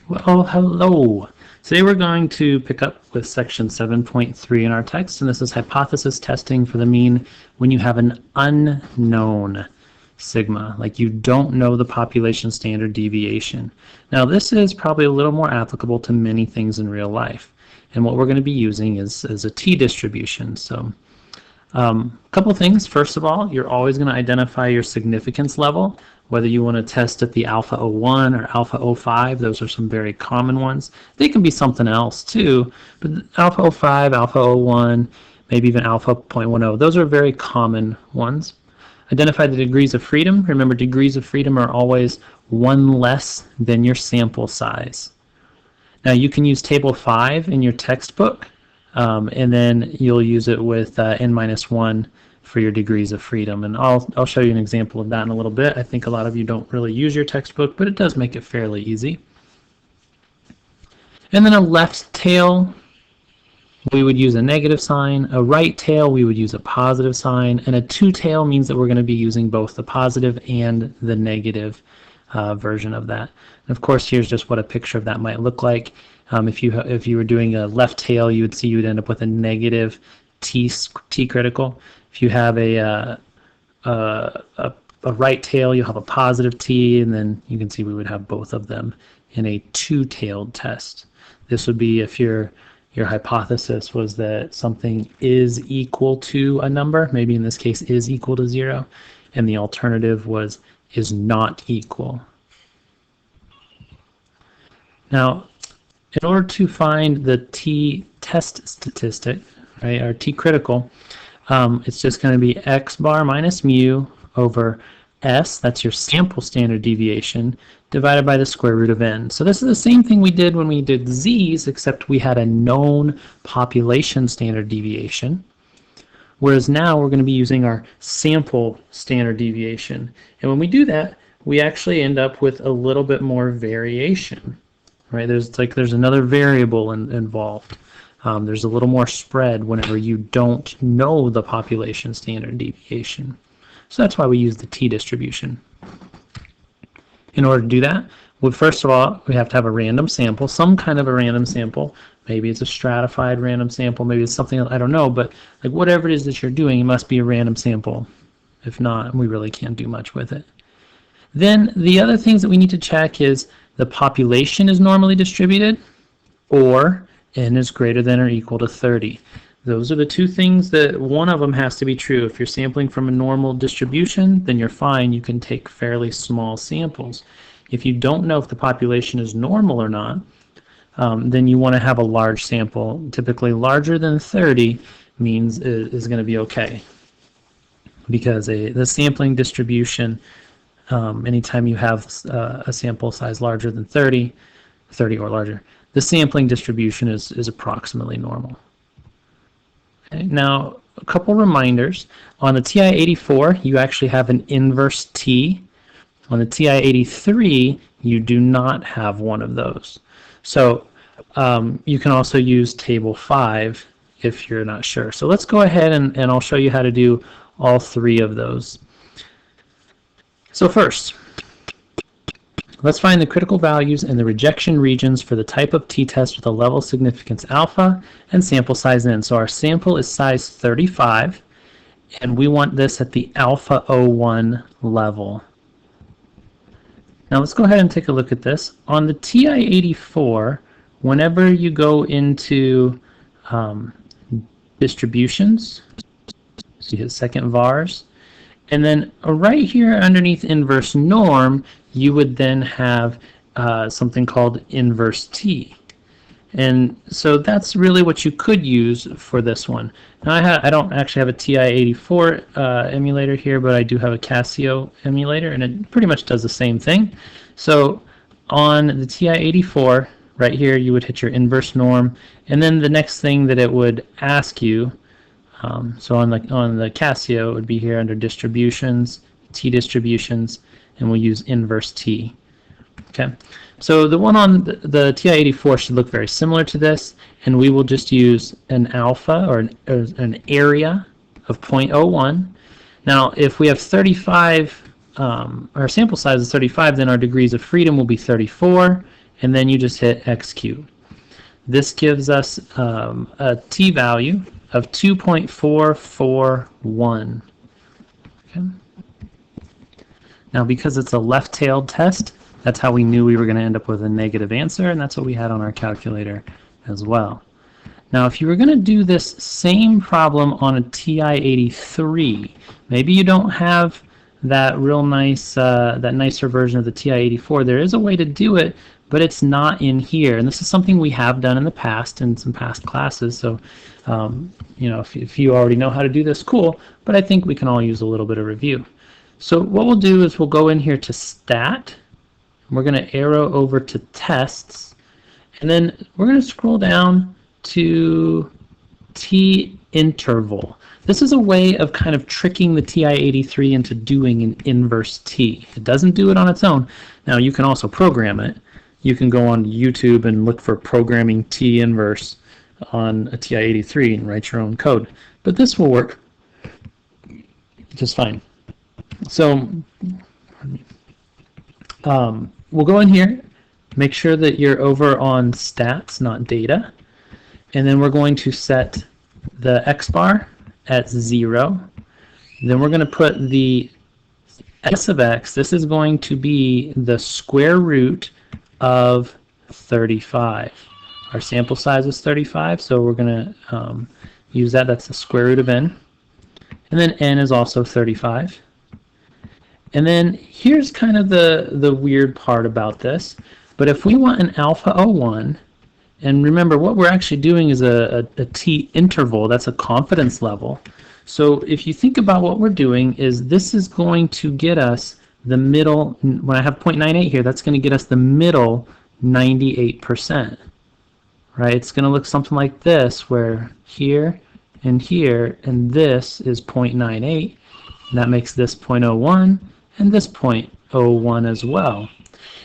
Well, hello. Today we're going to pick up with section 7.3 in our text, and this is hypothesis testing for the mean when you have an unknown sigma, like you don't know the population standard deviation. Now this is probably a little more applicable to many things in real life, and what we're going to be using is a t-distribution. So a couple things. First of all, you're always going to identify your significance level, whether you want to test at the alpha 01 or alpha 05. Those are some very common ones. They can be something else too, but alpha 05, alpha 01, maybe even alpha 0.10, those are very common ones. Identify the degrees of freedom. Remember, degrees of freedom are always one less than your sample size. Now you can use table 5 in your textbook, and then you'll use it with n-1 for your degrees of freedom. And I'll show you an example of that in a little bit. I think a lot of you don't really use your textbook, but it does make it fairly easy. And then a left tail, we would use a negative sign. A right tail, we would use a positive sign. And a two tail means that we're going to be using both the positive and the negative version of that. And of course, here's just what a picture of that might look like. If you were doing a left tail, you would end up with a negative t critical. If you have a right tail, you'll have a positive t, and then you can see we would have both of them in a two-tailed test. This would be if your hypothesis was that something is equal to a number, maybe in this case is equal to 0, and the alternative was is not equal. Now, in order to find the t-test statistic, right, or t-critical, it's just going to be x bar minus mu over s, that's your sample standard deviation, divided by the square root of n. So this is the same thing we did when we did z's, except we had a known population standard deviation, whereas now we're going to be using our sample standard deviation. And when we do that, we actually end up with a little bit more variation. Right? There's another variable involved. There's a little more spread whenever you don't know the population standard deviation. So that's why we use the t-distribution. In order to do that, first of all, we have to have a random sample, some kind of a random sample. Maybe it's a stratified random sample, maybe it's something, I don't know, but like whatever it is that you're doing, it must be a random sample. If not, we really can't do much with it. Then the other things that we need to check is the population is normally distributed, or n is greater than or equal to 30. Those are the two things that one of them has to be true. If you're sampling from a normal distribution, then you're fine. You can take fairly small samples. If you don't know if the population is normal or not, then you want to have a large sample. Typically larger than 30 means is going to be okay, because the sampling distribution, anytime you have a sample size larger than 30 or larger, the sampling distribution is approximately normal. Okay, now, a couple reminders. On the TI-84, you actually have an inverse T. On the TI-83, you do not have one of those. So you can also use table 5 if you're not sure. So let's go ahead and I'll show you how to do all three of those. So first, let's find the critical values and the rejection regions for the type of t-test with a level significance alpha and sample size n. So our sample is size 35, and we want this at the alpha 01 level. Now let's go ahead and take a look at this. On the TI-84, whenever you go into distributions, so you hit second vars, and then right here underneath inverse norm, you would then have something called inverse T. And so that's really what you could use for this one. Now I don't actually have a TI-84 emulator here, but I do have a Casio emulator, and it pretty much does the same thing. So on the TI-84, right here, you would hit your inverse norm, and then the next thing that it would ask you, so on the Casio, it would be here under distributions, T distributions, and we'll use inverse T. Okay, so the one on the TI-84 should look very similar to this, and we will just use an alpha or an area of 0.01. Now, if we have 35, our sample size is 35, then our degrees of freedom will be 34, and then you just hit execute. This gives us a t-value of 2.441. Okay. Now, because it's a left-tailed test, that's how we knew we were going to end up with a negative answer, and that's what we had on our calculator as well. Now, if you were going to do this same problem on a TI-83, maybe you don't have that real nice, that nicer version of the TI-84. There is a way to do it, but it's not in here. And this is something we have done in the past in some past classes. So, you know, if you already know how to do this, cool. But I think we can all use a little bit of review. So what we'll do is we'll go in here to Stat. We're going to arrow over to Tests. And then we're going to scroll down to T-interval. This is a way of kind of tricking the TI-83 into doing an inverse T. It doesn't do it on its own. Now, you can also program it. You can go on YouTube and look for programming T-inverse on a TI-83 and write your own code. But this will work just fine. So we'll go in here, make sure that you're over on stats, not data, and then we're going to set the x bar at 0. Then we're going to put the s of x. This is going to be the square root of 35. Our sample size is 35, so we're going to use that. That's the square root of n. And then n is also 35. And then here's kind of the weird part about this. But if we want an alpha 01, and remember what we're actually doing is a t interval, that's a confidence level. So if you think about what we're doing is this is going to get us the middle, when I have 0.98 here, that's going to get us the middle 98%. Right? It's going to look something like this, where here and here, and this is 0.98, and that makes this 0.01, and this 0.01 as well.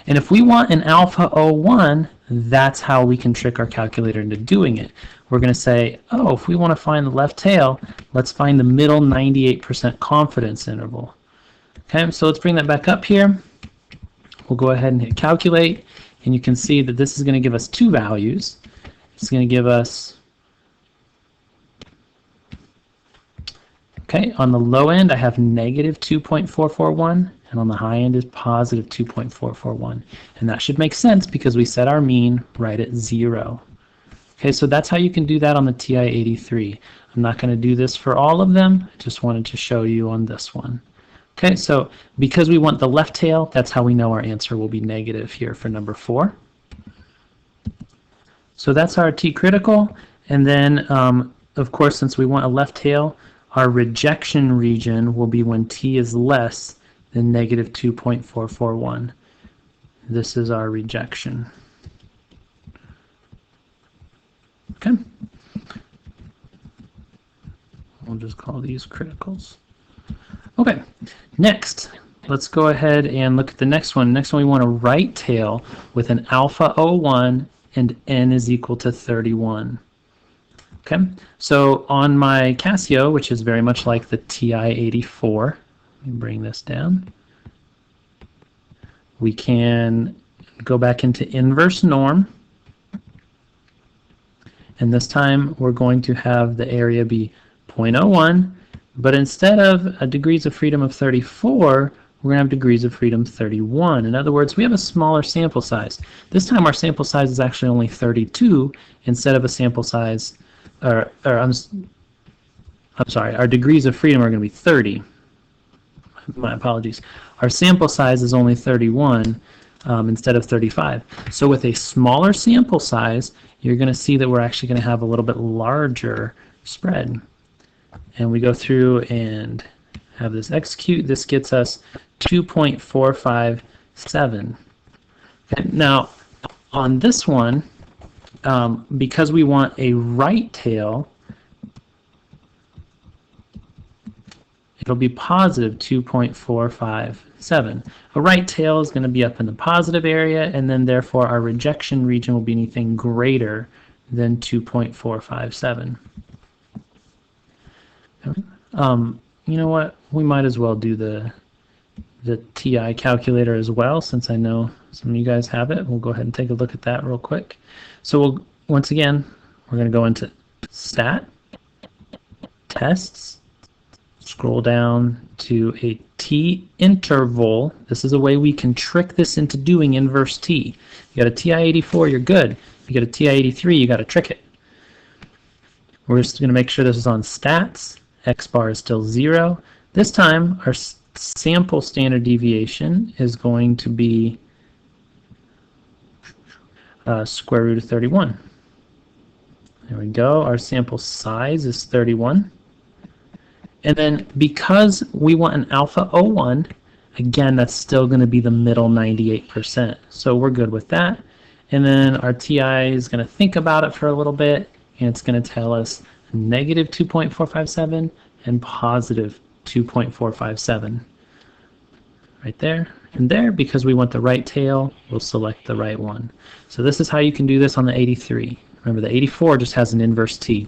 And if we want an alpha 01, that's how we can trick our calculator into doing it. We're going to say, oh, if we want to find the left tail, let's find the middle 98% confidence interval. Okay, so let's bring that back up here. We'll go ahead and hit calculate, and you can see that this is going to give us two values. It's going to give us, okay, on the low end I have negative 2.441, and on the high end is positive 2.441. And that should make sense because we set our mean right at 0. Okay, so that's how you can do that on the TI-83. I'm not going to do this for all of them, I just wanted to show you on this one. Okay, so because we want the left tail, that's how we know our answer will be negative here for number 4. So that's our t-critical, and then of course since we want a left tail, our rejection region will be when t is less than negative 2.441. This is our rejection. Okay. We'll just call these criticals. Okay, next, let's go ahead and look at the next one. Next one, we want a right tail with an alpha 01 and n is equal to 31. Okay, so on my Casio, which is very much like the TI-84, let me bring this down. We can go back into inverse norm, and this time we're going to have the area be 0.01, but instead of a degrees of freedom of 34, we're going to have degrees of freedom 31. In other words, we have a smaller sample size. This time our sample size is actually only 32 instead of a sample size, I'm sorry, our degrees of freedom are going to be 30. My apologies. Our sample size is only 31 instead of 35. So with a smaller sample size, you're going to see that we're actually going to have a little bit larger spread. And we go through and have this execute. This gets us 2.457. Okay, now, on this one, because we want a right tail, it'll be positive 2.457. A right tail is going to be up in the positive area, and then therefore our rejection region will be anything greater than 2.457. You know what? We might as well do the the TI calculator as well, since I know some of you guys have it. We'll go ahead and take a look at that real quick. So once again, we're going to go into Stat, Tests, scroll down to a T interval. This is a way we can trick this into doing inverse T. You got a TI-84, you're good. You get a TI-83, you got to trick it. We're just going to make sure this is on stats. X bar is still 0. This time, our sample standard deviation is going to be square root of 31. There we go. Our sample size is 31. And then because we want an alpha 01, again, that's still going to be the middle 98%. So we're good with that. And then our TI is going to think about it for a little bit, and it's going to tell us negative 2.457 and positive 2.457. Right there and there, because we want the right tail, we'll select the right one. So this is how you can do this on the 83. Remember, the 84 just has an inverse T.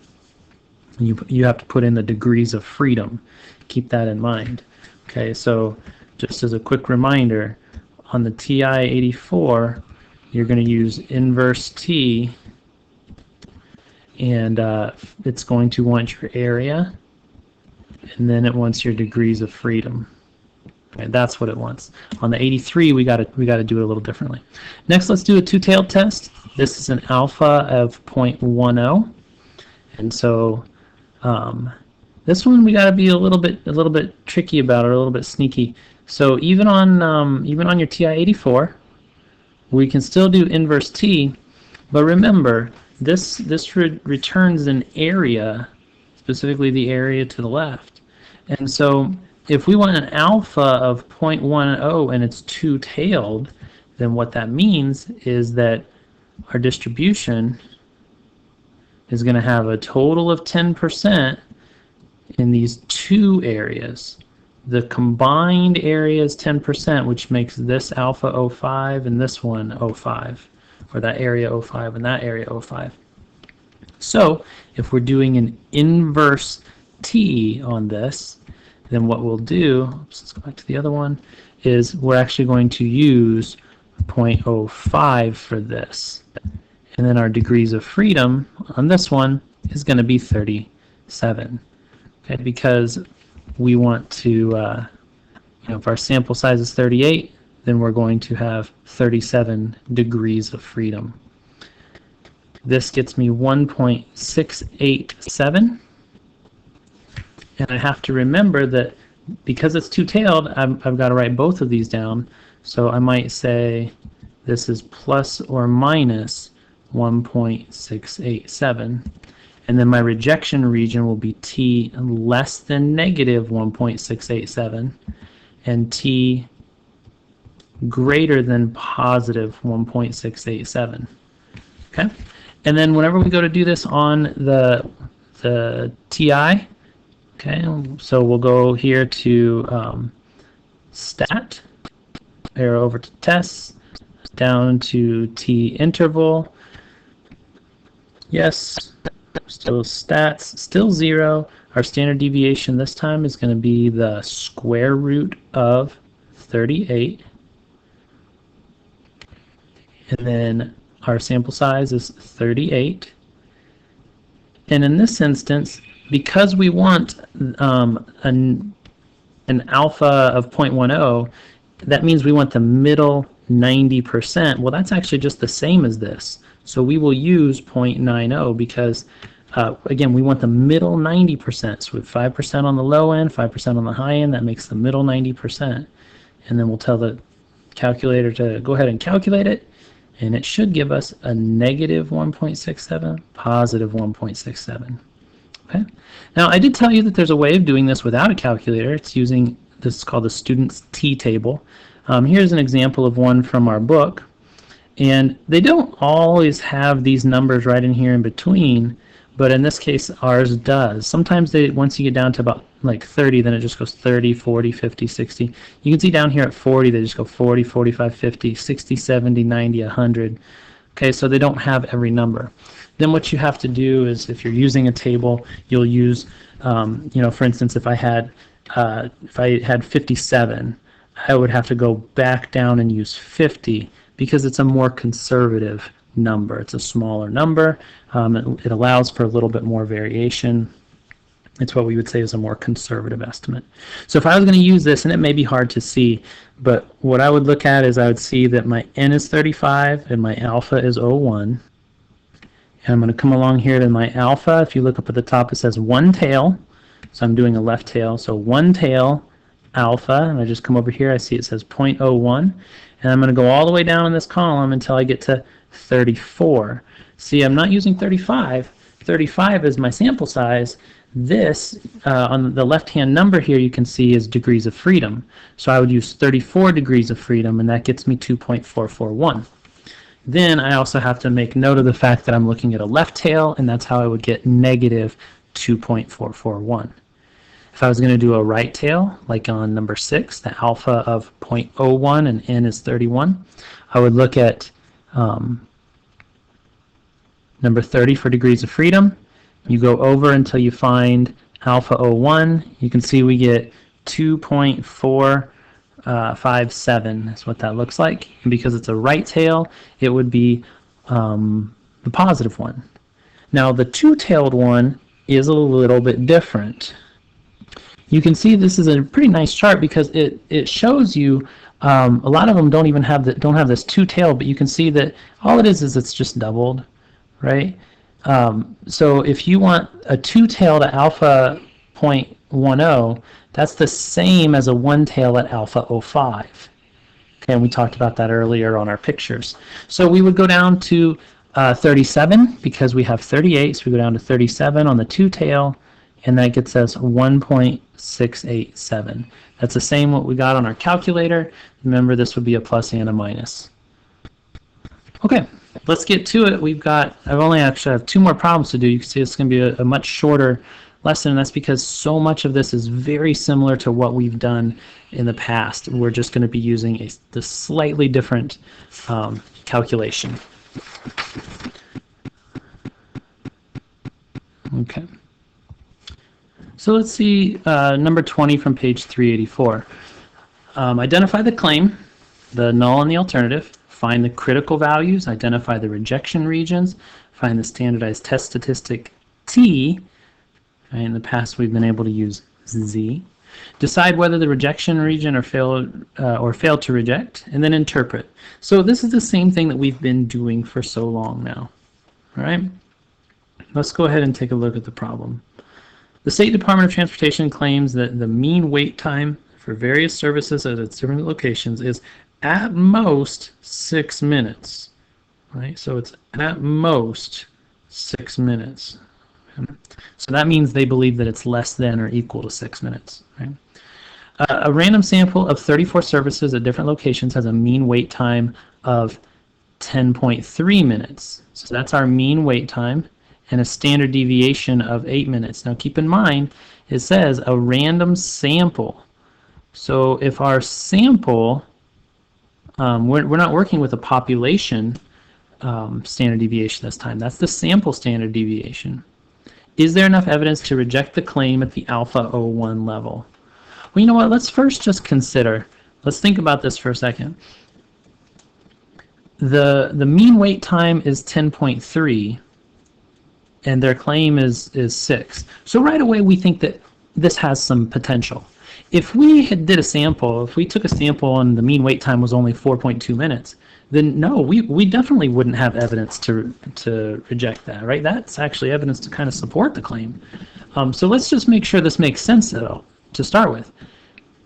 You have to put in the degrees of freedom. Keep that in mind. Okay, so just as a quick reminder, on the TI-84, you're going to use inverse T, and it's going to want your area, and then it wants your degrees of freedom. Okay, that's what it wants. On the 83, we got to do it a little differently. Next, let's do a two-tailed test. This is an alpha of 0.10, and so this one we got to be a little bit tricky about it, or a little bit sneaky. So even on your TI-84, we can still do inverse T, but remember this returns an area, specifically the area to the left. And so if we want an alpha of 0.10 and it's two-tailed, then what that means is that our distribution is going to have a total of 10% in these two areas. The combined area is 10%, which makes this alpha 05 and this one 05, or that area 05 and that area 05. So if we're doing an inverse T on this, then what we'll do, let's go back to the other one, is we're actually going to use 0.05 for this. And then our degrees of freedom on this one is going to be 37. Okay, because we want to, if our sample size is 38, then we're going to have 37 degrees of freedom. This gets me 1.687. And I have to remember that because it's two-tailed, I've got to write both of these down. So I might say this is plus or minus 1.687. And then my rejection region will be T less than negative 1.687 and T greater than positive 1.687. Okay? And then whenever we go to do this on the TI, okay, so we'll go here to Stat, arrow over to Tests, down to T interval. Yes, still stats, still 0. Our standard deviation this time is going to be the square root of 38. And then our sample size is 38. And in this instance, because we want an alpha of 0.10, that means we want the middle 90%. Well, that's actually just the same as this. So we will use 0.90 because, again, we want the middle 90%. So with 5% on the low end, 5% on the high end, that makes the middle 90%. And then we'll tell the calculator to go ahead and calculate it, and it should give us a negative 1.67, positive 1.67. Okay. Now, I did tell you that there's a way of doing this without a calculator. It's using, this is called the student's T-table. Here's an example of one from our book. And they don't always have these numbers right in here in between, but in this case, ours does. Sometimes once you get down to about like 30, then it just goes 30, 40, 50, 60. You can see down here at 40, they just go 40, 45, 50, 60, 70, 90, 100. Okay, so they don't have every number. Then what you have to do is, if you're using a table, you'll use, for instance, if I had 57, I would have to go back down and use 50 because it's a more conservative number. It's a smaller number. It allows for a little bit more variation. It's what we would say is a more conservative estimate. So if I was going to use this, and it may be hard to see, but what I would look at is I would see that my n is 35 and my alpha is 0.1. And I'm going to come along here to my alpha. If you look up at the top, it says one tail. So I'm doing a left tail. So one tail alpha, and I just come over here. I see it says 0.01. And I'm going to go all the way down in this column until I get to 34. See, I'm not using 35. 35 is my sample size. This, on the left-hand number here, you can see is degrees of freedom. So I would use 34 degrees of freedom, and that gets me 2.441. Then I also have to make note of the fact that I'm looking at a left tail, and that's how I would get negative 2.441. If I was going to do a right tail, like on number 6, the alpha of 0.01 and n is 31, I would look at number 30 for degrees of freedom. You go over until you find alpha 0.1. You can see we get 2.457. That's what that looks like. And because it's a right tail, it would be the positive one. Now the two-tailed one is a little bit different. You can see this is a pretty nice chart because it shows you a lot of them don't even have this two-tailed, but you can see that all it is it's just doubled, right? So if you want a two-tailed at alpha 0.10, that's the same as a one-tail at alpha 0.5. Okay, and we talked about that earlier on our pictures. So we would go down to 37 because we have 38, so we go down to 37 on the two-tail, and that gets us 1.687. That's the same what we got on our calculator. Remember, this would be a plus and a minus. Okay, let's get to it. I've only actually have 2 more problems to do. You can see it's going to be a much shorter lesson, and that's because so much of this is very similar to what we've done in the past. We're just going to be using the slightly different calculation. Okay. So let's see number 20 from page 384. Identify the claim, the null and the alternative, find the critical values, identify the rejection regions, find the standardized test statistic T. In the past we've been able to use Z. Decide whether the rejection region or fail to reject, and then interpret. So this is the same thing that we've been doing for so long now. All right? Let's go ahead and take a look at the problem. The State Department of Transportation claims that the mean wait time for various services at its different locations is at most 6 minutes. Right? So it's at most 6 minutes. So that means they believe that it's less than or equal to 6 minutes. Right? A random sample of 34 services at different locations has a mean wait time of 10.3 minutes. So that's our mean wait time, and a standard deviation of 8 minutes. Now keep in mind, it says a random sample. So if our sample, we're not working with a population standard deviation this time. That's the sample standard deviation. Is there enough evidence to reject the claim at the alpha 0.1 level? Well, you know what? Let's first just consider. Let's think about this for a second. The mean wait time is 10.3, and their claim is 6. So right away we think that this has some potential. If we did a sample, if we took a sample and the mean wait time was only 4.2 minutes, then no, we definitely wouldn't have evidence to reject that, right? That's actually evidence to kind of support the claim. So let's just make sure this makes sense though, to start with.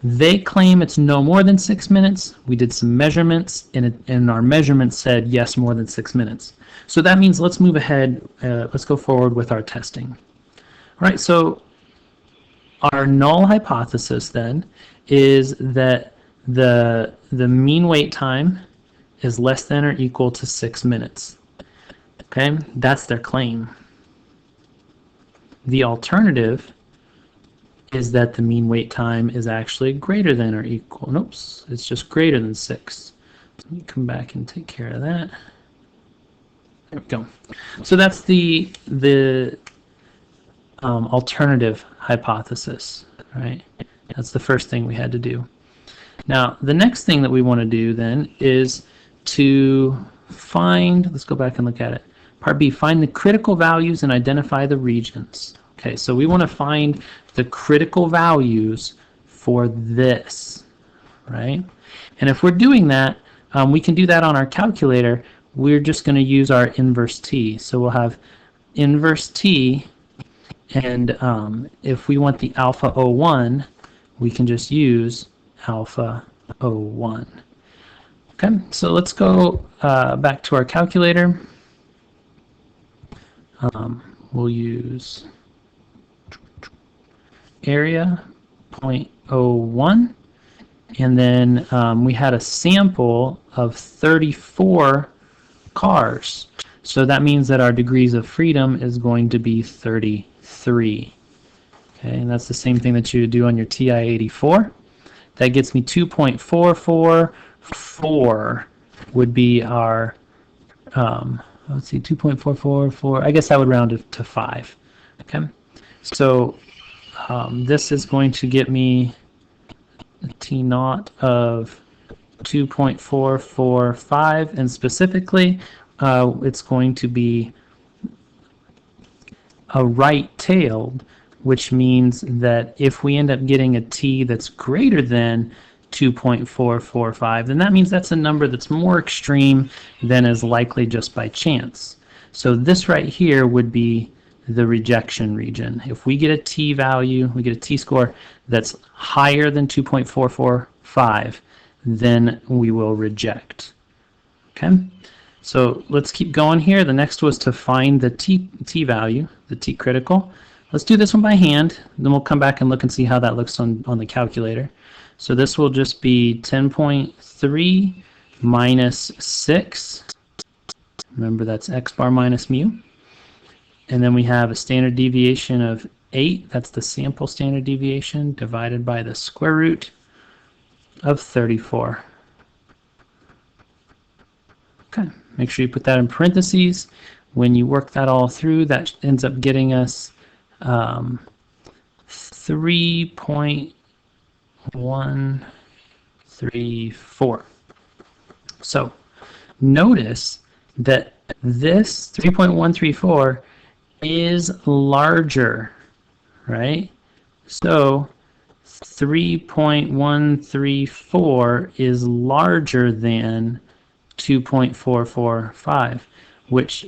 They claim it's no more than 6 minutes. We did some measurements, and our measurements said yes, more than 6 minutes. So that means let's move ahead. Let's go forward with our testing. All right, so our null hypothesis then is that the mean wait time is less than or equal to 6 minutes. Okay, that's their claim. The alternative is that the mean wait time is actually greater than or equal. Oops, it's just greater than 6. Let me come back and take care of that. There we go. So that's the alternative hypothesis, right? That's the first thing we had to do. Now, the next thing that we want to do then is to find, let's go back and look at it. Part B, find the critical values and identify the regions. Okay, so we want to find the critical values for this, right? And if we're doing that, we can do that on our calculator. We're just going to use our inverse t. So we'll have inverse t, and if we want the alpha O1, we can just use alpha O1. Okay, so let's go back to our calculator. We'll use area 0.01, and then we had a sample of 34 cars. So that means that our degrees of freedom is going to be 33. Okay, and that's the same thing that you would do on your TI-84. That gets me 2.444 would be our, let's see, 2.444, I guess I would round it to 5. Okay, so this is going to get me a T0 of 2.445, and specifically it's going to be a right-tailed, which means that if we end up getting a T that's greater than 2.445, then that means that's a number that's more extreme than is likely just by chance. So this right here would be the rejection region. If we get a T value, we get a T score that's higher than 2.445, then we will reject. Okay, so let's keep going here. The next was to find the T value, the T critical. Let's do this one by hand, then we'll come back and look and see how that looks on the calculator. So this will just be 10.3 minus 6. Remember, that's x bar minus mu. And then we have a standard deviation of 8. That's the sample standard deviation divided by the square root of 34. Okay, make sure you put that in parentheses. When you work that all through, that ends up getting us 3.134. So notice that this 3.134 is larger, right? So 3.134 is larger than 2.445, which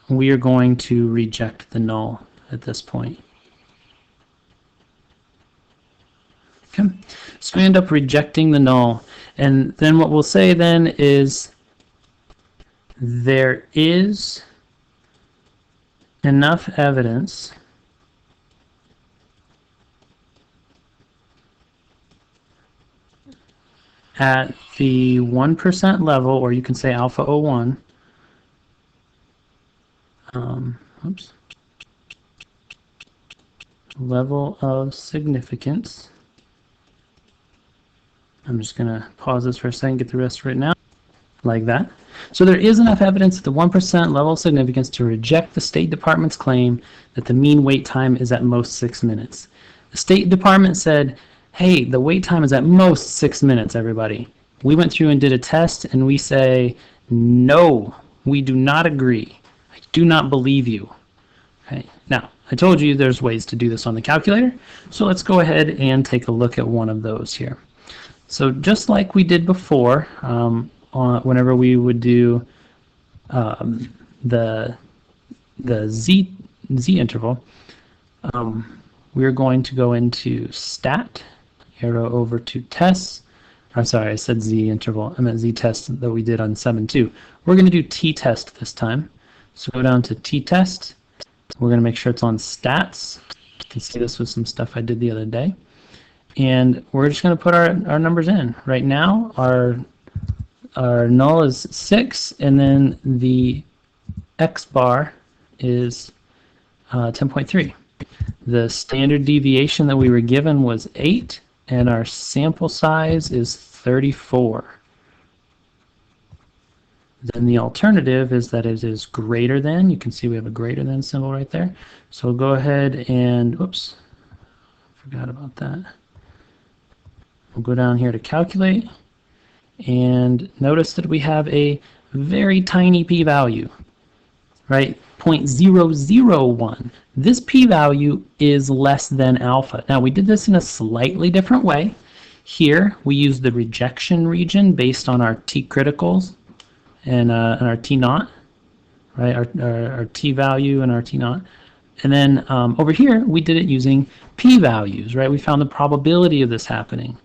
we are going to reject the null at this point. Okay, so we end up rejecting the null, and then what we'll say then is there is enough evidence at the 1% level, or you can say alpha O1, level of significance. I'm just going to pause this for a second, get the rest written out, like that. So there is enough evidence at the 1% level of significance to reject the State Department's claim that the mean wait time is at most 6 minutes. The State Department said, hey, the wait time is at most 6 minutes, everybody. We went through and did a test, and we say, no, we do not agree. I do not believe you. Okay. Now, I told you there's ways to do this on the calculator, so let's go ahead and take a look at one of those here. So just like we did before, whenever we would do the z interval, we're going to go into stat, arrow over to tests. I'm sorry, I said z interval. I meant z test that we did on 7.2. We're going to do t-test this time. So go down to t-test. We're going to make sure it's on stats. You can see this was some stuff I did the other day. And we're just going to put our numbers in. Right now, our null is 6, and then the x bar is 10.3. The standard deviation that we were given was 8, and our sample size is 34. Then the alternative is that it is greater than. You can see we have a greater than symbol right there. So we'll go ahead and, oops, forgot about that. We'll go down here to calculate, and notice that we have a very tiny p-value, right? 0.001. This p-value is less than alpha. Now, we did this in a slightly different way. Here, we use the rejection region based on our t-criticals and our t-naught, right? Our t-value and our t-naught. And then over here, we did it using p-values, right? We found the probability of this happening,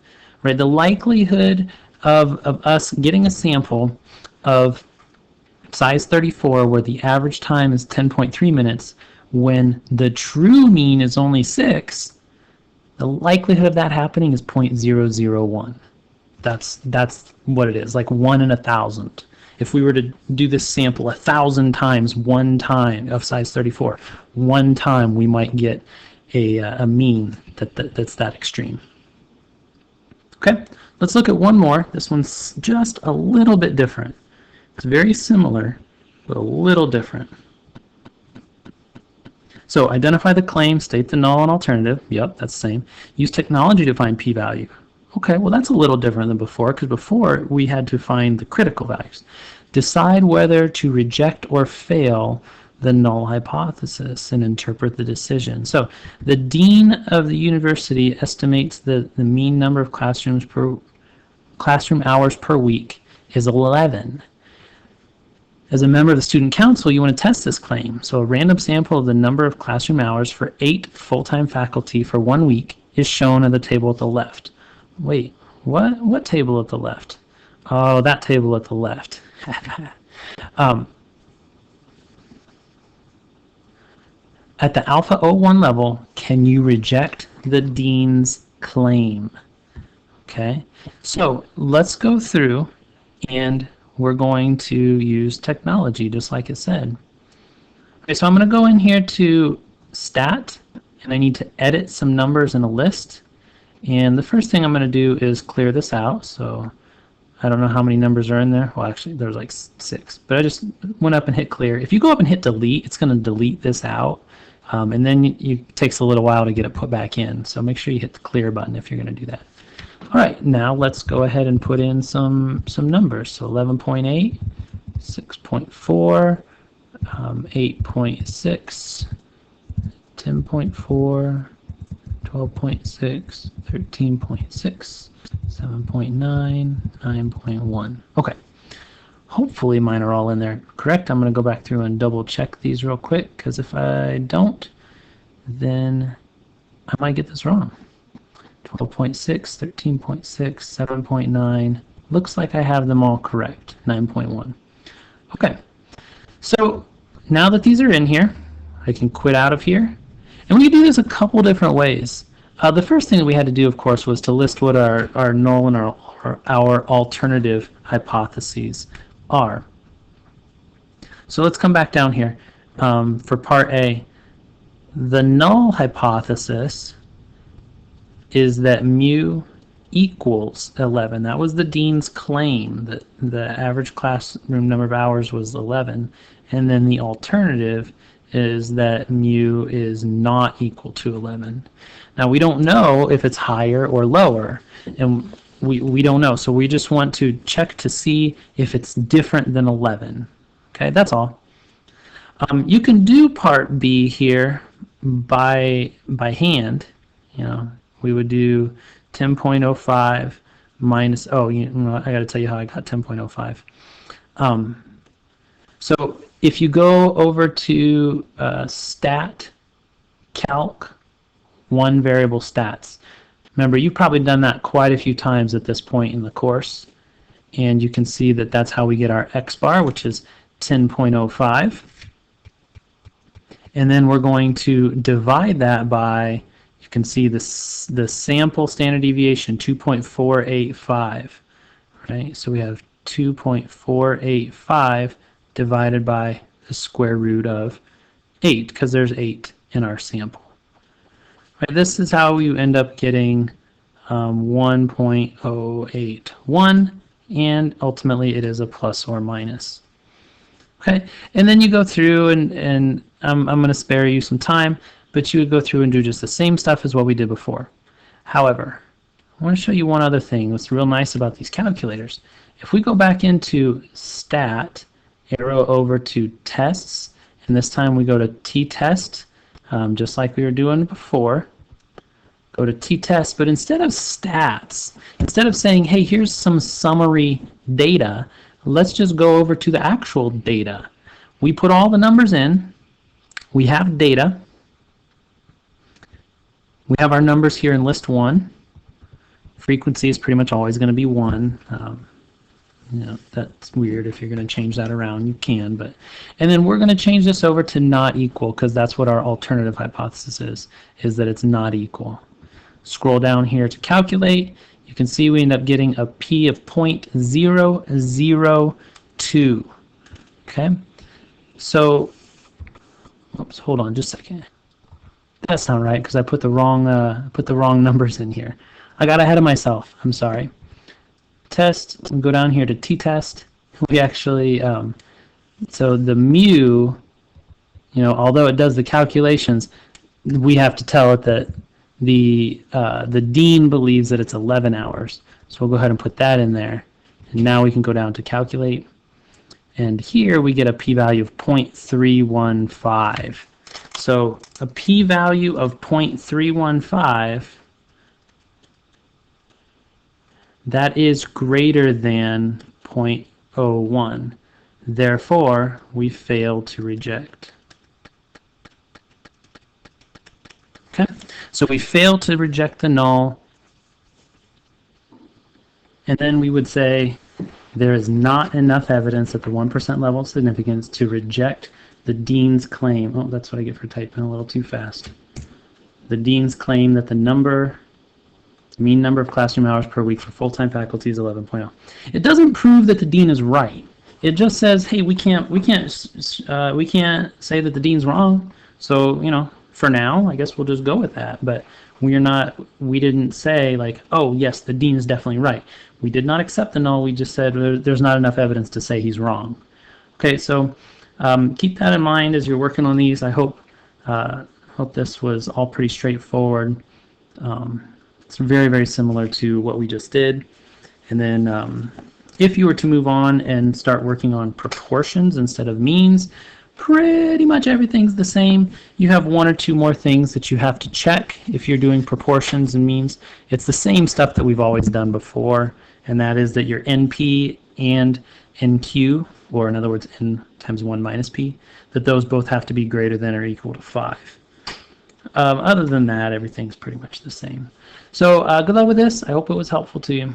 right? The likelihood of us getting a sample of size 34 where the average time is 10.3 minutes when the true mean is only 6, the likelihood of that happening is 0.001. That's what it is, like 1 in 1,000. If we were to do this sample 1,000 times, one time of size 34, one time we might get a mean that's that extreme. Okay, let's look at one more. This one's just a little bit different. It's very similar, but a little different. So identify the claim, state the null and alternative. Yep, that's the same. Use technology to find p-value. Okay, well that's a little different than before, because before we had to find the critical values. Decide whether to reject or fail the null hypothesis and interpret the decision. So the dean of the university estimates the mean number of classroom hours per week is 11. As a member of the student council, you want to test this claim. So a random sample of the number of classroom hours for 8 full-time faculty for 1 week is shown in the table at the left. Wait, what table at the left? Oh, that table at the left. At the alpha 01 level, can you reject the dean's claim? Okay, so let's go through and we're going to use technology just like it said. Okay, so I'm going to go in here to stat, and I need to edit some numbers in a list. And the first thing I'm going to do is clear this out. So I don't know how many numbers are in there. Well, actually, there's like 6. But I just went up and hit clear. If you go up and hit delete, it's going to delete this out. And then it takes a little while to get it put back in. So make sure you hit the clear button if you're going to do that. All right, now let's go ahead and put in some numbers. So 11.8, 6.4, 8.6, 10.4, 12.6, 13.6, 7.9, 9.1. Okay. Hopefully mine are all in there correct. I'm going to go back through and double check these real quick, because if I don't, then I might get this wrong. 12.6, 13.6, 7.9. Looks like I have them all correct. 9.1. Okay. So now that these are in here, I can quit out of here. And we can do this a couple different ways. The first thing that we had to do, of course, was to list what our null and our alternative hypotheses are. So let's come back down here. For part A, the null hypothesis is that mu equals 11. That was the dean's claim, that the average classroom number of hours was 11. And then the alternative is that mu is not equal to 11. Now we don't know if it's higher or lower, and we don't know. So we just want to check to see if it's different than 11. Okay, that's all. You can do part B here by hand. You know, we would do 10.05 minus, oh, you know, I got to tell you how I got 10.05. So if you go over to stat calc, one variable stats. Remember, you've probably done that quite a few times at this point in the course, and you can see that that's how we get our x bar, which is 10.05. And then we're going to divide that by, you can see the sample standard deviation, 2.485, right? So we have 2.485 divided by the square root of 8, because there's 8 in our sample. Right, this is how you end up getting 1.081, and ultimately it is a plus or minus. Okay, and then you go through, and I'm going to spare you some time, but you would go through and do just the same stuff as what we did before. However, I want to show you one other thing. What's real nice about these calculators. If we go back into Stat, arrow over to Tests, and this time we go to T-Test, just like we were doing before. Go to T-Test, but instead of stats, instead of saying, hey, here's some summary data, let's just go over to the actual data. We put all the numbers in. We have data. We have our numbers here in list 1. Frequency is pretty much always going to be 1. You know, that's weird. If you're going to change that around, you can. And then we're going to change this over to not equal, because that's what our alternative hypothesis is that it's not equal. Scroll down here to calculate. You can see we end up getting a P of 0.002. Okay? So, oops, hold on just a second. That's not right, because I put the wrong numbers in here. I got ahead of myself. I'm sorry. Test, we go down here to T-Test. We actually, so the mu, you know, although it does the calculations, we have to tell it that the dean believes that it's 11 hours. So we'll go ahead and put that in there. And now we can go down to calculate. And here we get a p-value of 0.315. So a p-value of 0.315, that is greater than 0.01. Therefore, we fail to reject. Okay, so we fail to reject the null, and then we would say there is not enough evidence at the 1% level of significance to reject the dean's claim. Oh, that's what I get for typing a little too fast. The dean's claim that the mean number of classroom hours per week for full-time faculty is 11.0. It doesn't prove that the dean is right. It just says, hey, we can't say that the dean's wrong. So, you know, for now, I guess we'll just go with that. But we didn't say like, oh yes, the dean is definitely right. We did not accept the null. We just said there's not enough evidence to say he's wrong. Okay, so keep that in mind as you're working on these. I hope this was all pretty straightforward. It's very, very similar to what we just did. And then if you were to move on and start working on proportions instead of means, pretty much everything's the same. You have one or two more things that you have to check if you're doing proportions and means. It's the same stuff that we've always done before, and that is that your NP and NQ, or in other words, N times 1 minus P, that those both have to be greater than or equal to 5. Other than that, everything's pretty much the same. So good luck with this. I hope it was helpful to you.